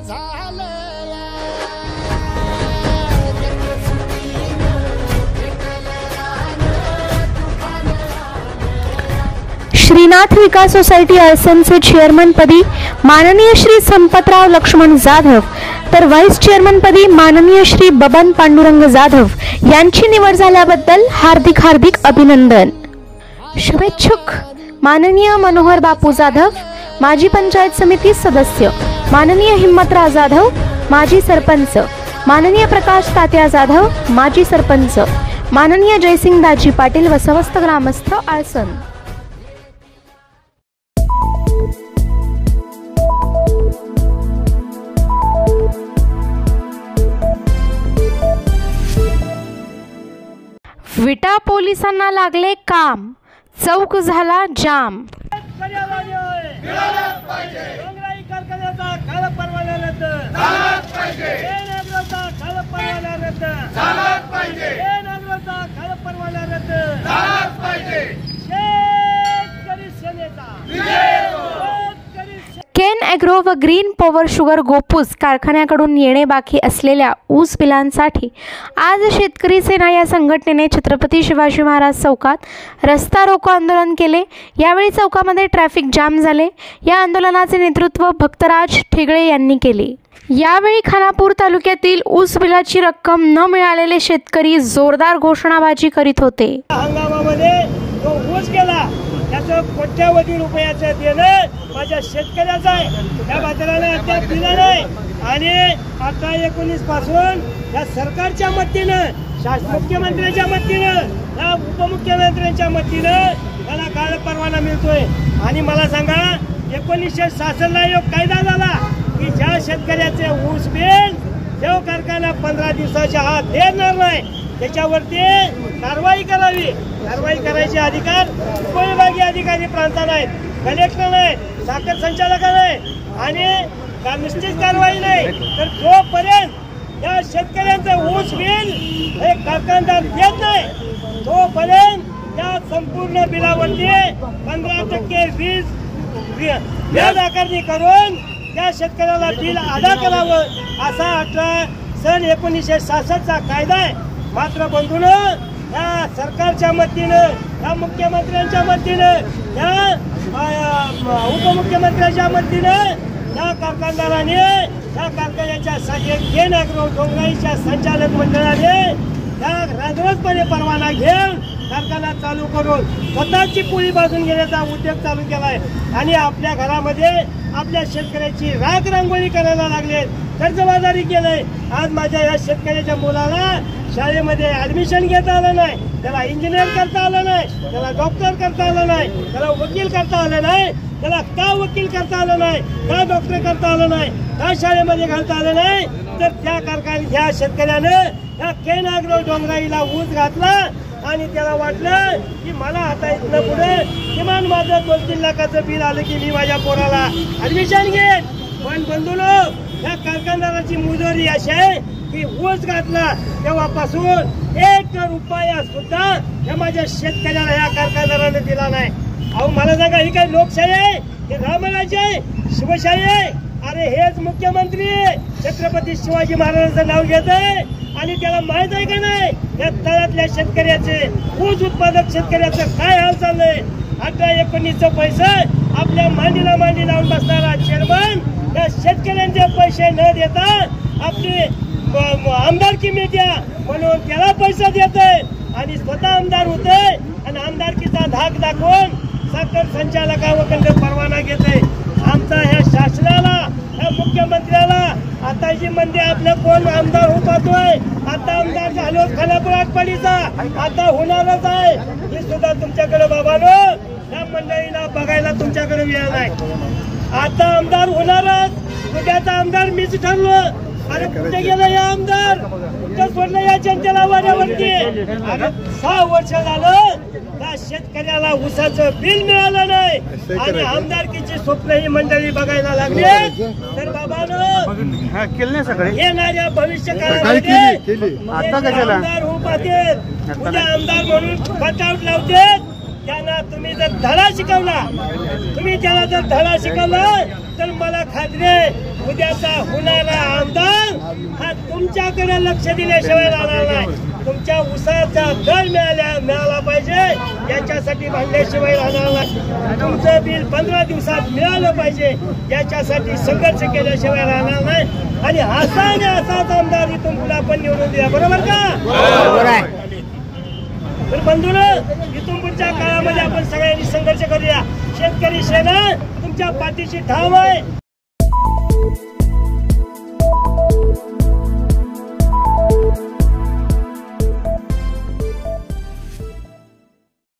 श्रीनाथ विकास society अळसनचे चेअरमनपदी माननीय श्री संपतराव लक्ष्मण जाधव तर vice चेअरमनपदी माननीय श्री बबन पांडुरंग जाधव यांची निवड झाल्याबद्दल हार्दिक हार्दिक अभिनंदन। शुभेच्छुक माननीय मनोहर बापू जाधव, माजी पंचायत समिती सदस्य, माननीय हिम्मतराव जाधव, माजी सरपंच, माननीय प्रकाश तात्या जाधव, माजी सरपंच, माननीय जयसिंग दाजी पाटील व समस्त ग्रामस्थ आळसन। विटा पोलिसांना लागले काम, चौक झाला जाम। केन ॲग्रो व ग्रीन पॉवर शुगर गोपूस कारखान्याकडून येणे बाकी असलेल्या ऊस बिलांसाठी आज शेतकरी सेना या संघटनेने छत्रपती शिवाजी महाराज चौकात रस्ता रोको आंदोलन केले। यावेळी चौकामध्ये ट्रॅफिक जाम झाले। या आंदोलनाचे नेतृत्व भक्तराज ठिगळे यांनी केले। यावेळी खानापूर तालुक्यातील ऊस बिलाची रक्कम न मिळालेले शेतकरी जोरदार घोषणाबाजी करीत होते। हंगामामध्ये जो ऊस गेला त्याचं कोट्यावधी रुपयाचं देणं माझ्या शेतकऱ्याचं आहे। त्या बाजाराने अद्याप दिलं नाही आणि आता 19 पासून या सरकारच्या मदतीनं, मुख्यमंत्र्यांच्या मदतीनं, या उपमुख्यमंत्र्यांच्या मदतीनं मला काळ परवाना मिळतोय। आणि मला सांगा 1966 ला एक कायदा झाला की ज्या शेतकऱ्याचे ऊस बिल जो कारखाना 15 दिवसाच्या आत देणार नाही त्याच्यावरती कारवाई करावी। कारवाई करायचे अधिकार उपविभागीय अधिकारी प्रांताला आहेत, कलेक्टर आहेत, साखर संचालक आहेत आणि निश्चित कारवाई नाही तर जोपर्यंत या शेतकऱ्यांचं ऊस बिल हे कारखानदार देत नाही तोपर्यंत त्या संपूर्ण बिलावरती 15% व्याज आकारणी करून त्या शेतकऱ्याला बिल अदा करावं असा 1966 चा कायदा आहे। मात्र बंधूंनो, या सरकारच्या मदतीनं, या मुख्यमंत्र्यांच्या मदतीनं, या उपमुख्यमंत्र्यांच्या मदतीनं या कारखानदाराने, या कारखान्याच्या केन ॲग्रो डोंगराईच्या संचालक मंडळाने या राजरोसपणे परवाना घेऊन कारखाना चालू करून स्वतःची पोळी बाजून घेण्याचा उद्योग चालू केलाय आणि आपल्या घरामध्ये आपल्या शेतकऱ्याची राख रांगोळी करायला लागले, कर्जबाजारी केलंय। आज माझ्या या शेतकऱ्याच्या मुलाला शाळेमध्ये ऍडमिशन घेता आलं नाही, त्याला इंजिनियर करता आलं नाही, त्याला डॉक्टर करता आलं नाही, त्याला वकील करता आलं नाही, त्याला का वकील करता आलं नाही, का डॉक्टर करता आलं नाही, का शाळेमध्ये घालता आलं नाही तर त्या कारखान्याच्या शेतकऱ्यानं या केन ॲग्रो डोंगराईला ऊस घातला आणि त्याला वाटलं की मला आता इथनं पुढे किमान माझं 2-3 लाखाचं बिल आलं की मी माझ्या पोराला ऍडमिशन घेईन। पण बंधूंनो, या कारखानदाराची मुजोरी अशी आहे की ऊस घातला तेव्हापासून 1 रुपया सुद्धा या माझ्या शेतकऱ्याला या कारखानदाराने दिला नाही। अहो मला सांगा, ही काय लोकशाही आहे, हे रामराज्य आहे, शिवशाही आहे? अरे हेच मुख्यमंत्री छत्रपती शिवाजी महाराजांचं नाव घेत आहे आणि त्याला माहित आहे का नाही या तळातल्या शेतकऱ्याचे, ऊस उत्पादक शेतकऱ्याचं काय हाल चाललंय। 18-19 पैसे आपल्या मांडीला मांडी लावून बसणारा चेअरमन या शेतकऱ्यांचे पैसे न देता आपली आमदारकी मिळत्या म्हणून त्याला पैसा देतोय आणि स्वतः आमदार होतोय आणि आमदारकीचा धाक दाखवून साखर संचालकाकडे परवाना घेतोय। आमचा ह्या शासनाला, ह्या मुख्यमंत्र्याला आता जी म्हणजे आपलं कोण आमदार होत होतोय, आता आमदार झालो खानापूर आटपाडीचा, आता होणारच आहे। हे सुद्धा तुमच्याकडे बाबांनो, या मंडळीला बघायला तुमच्याकडे वेळ नाही। आता आमदार होणारच, उद्याचा आमदार मीच ठरलो। अरे कुठे गेला या आमदार, कुठे सोडलं या जनतेला वाऱ्यावरती? अरे 6 वर्ष झालं त्या शेतकऱ्याला ऊसाचं बिल मिळालं नाही आणि आमदारकीची स्वप्न ही मंडळी बघायला लागली तर बाबांनो, येणाऱ्या भविष्य काळामध्ये आमदार होऊ पाहतील, उद्या आमदार म्हणून कटआउट लावतील। त्यांना तुम्ही जर धडा शिकवला, तुम्ही त्याला जर धडा शिकवला तर मला खात्री आहे उद्याचा होणारा आमदार हा तुमच्याकडे लक्ष दिल्याशिवाय राहणार नाही. तुमच्या उसाचा दर मिळाला पाहिजे याच्यासाठी भांडल्याशिवाय राहणार नाही. तुमचं बिल 15 दिवसात मिळालं पाहिजे याच्यासाठी संघर्ष केल्याशिवाय राहणार नाही. आणि असाच आमदार इथून पुढे आपण निवडून द्या. बरोबर का? तर बंधूंनो, इथून पुढच्या काळामध्ये आपण सगळ्यांनी संघर्ष करूया. शेतकरी सेना तुमच्या पाठीशी ठाम आहे.